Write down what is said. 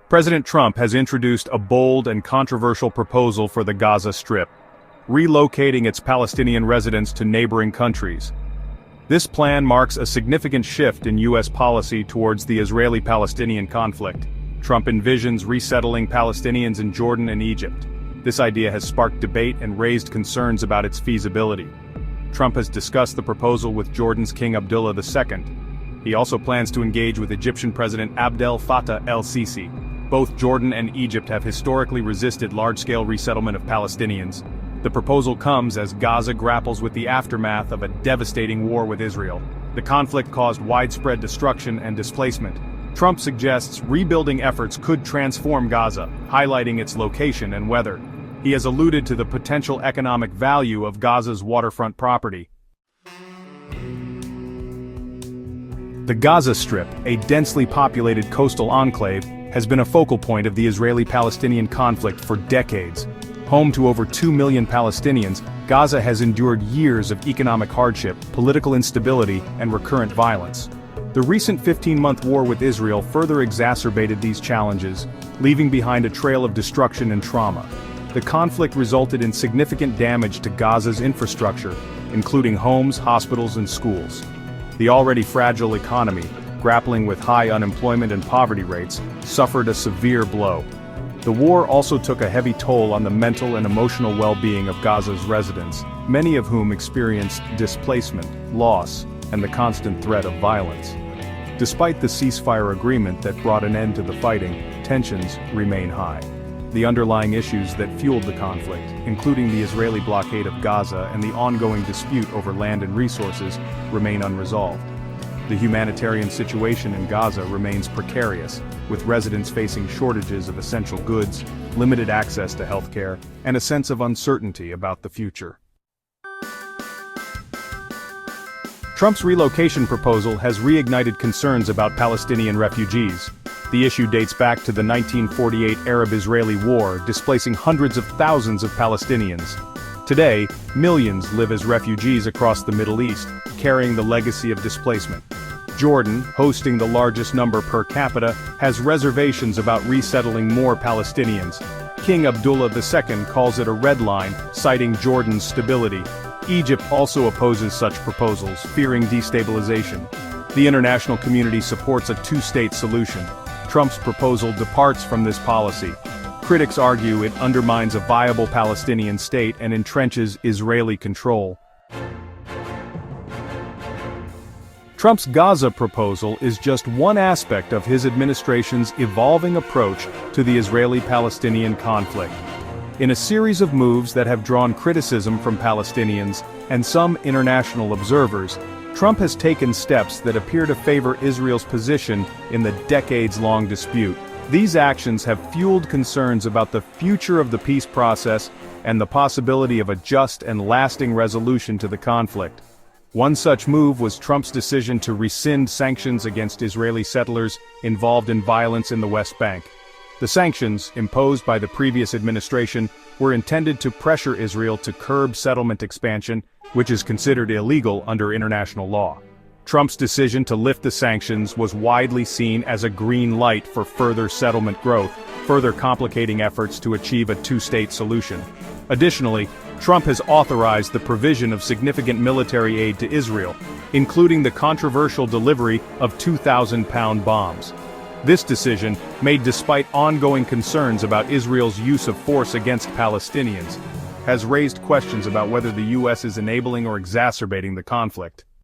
President Trump has introduced a bold and controversial proposal for the Gaza Strip, relocating its Palestinian residents to neighboring countries. This plan marks a significant shift in U.S. policy towards the Israeli-Palestinian conflict. Trump envisions resettling Palestinians in Jordan and Egypt. This idea has sparked debate and raised concerns about its feasibility. Trump has discussed the proposal with Jordan's King Abdullah II. He also plans to engage with Egyptian President Abdel Fattah el-Sisi. Both Jordan and Egypt have historically resisted large-scale resettlement of Palestinians. The proposal comes as Gaza grapples with the aftermath of a devastating war with Israel. The conflict caused widespread destruction and displacement. Trump suggests rebuilding efforts could transform Gaza, highlighting its location and weather. He has alluded to the potential economic value of Gaza's waterfront property. The Gaza Strip, a densely populated coastal enclave, has been a focal point of the Israeli-Palestinian conflict for decades. Home to over 2 million Palestinians, Gaza has endured years of economic hardship, political instability, and recurrent violence. The recent 15-month war with Israel further exacerbated these challenges, leaving behind a trail of destruction and trauma. The conflict resulted in significant damage to Gaza's infrastructure, including homes, hospitals, and schools. The already fragile economy, grappling with high unemployment and poverty rates, suffered a severe blow. The war also took a heavy toll on the mental and emotional well-being of Gaza's residents, many of whom experienced displacement, loss, and the constant threat of violence. Despite the ceasefire agreement that brought an end to the fighting, tensions remain high. The underlying issues that fueled the conflict, including the Israeli blockade of Gaza and the ongoing dispute over land and resources, remain unresolved. The humanitarian situation in Gaza remains precarious, with residents facing shortages of essential goods, limited access to healthcare, and a sense of uncertainty about the future. Trump's relocation proposal has reignited concerns about Palestinian refugees. The issue dates back to the 1948 Arab-Israeli War, displacing hundreds of thousands of Palestinians. Today, millions live as refugees across the Middle East, carrying the legacy of displacement. Jordan, hosting the largest number per capita, has reservations about resettling more Palestinians. King Abdullah II calls it a red line, citing Jordan's stability. Egypt also opposes such proposals, fearing destabilization. The international community supports a two-state solution. Trump's proposal departs from this policy. Critics argue it undermines a viable Palestinian state and entrenches Israeli control. Trump's Gaza proposal is just one aspect of his administration's evolving approach to the Israeli-Palestinian conflict. In a series of moves that have drawn criticism from Palestinians and some international observers, Trump has taken steps that appear to favor Israel's position in the decades-long dispute. These actions have fueled concerns about the future of the peace process and the possibility of a just and lasting resolution to the conflict. One such move was Trump's decision to rescind sanctions against Israeli settlers involved in violence in the West Bank. The sanctions, imposed by the previous administration, were intended to pressure Israel to curb settlement expansion, which is considered illegal under international law. Trump's decision to lift the sanctions was widely seen as a green light for further settlement growth, further complicating efforts to achieve a two-state solution. Additionally, Trump has authorized the provision of significant military aid to Israel, including the controversial delivery of 2,000-pound bombs. This decision, made despite ongoing concerns about Israel's use of force against Palestinians, has raised questions about whether the U.S. is enabling or exacerbating the conflict.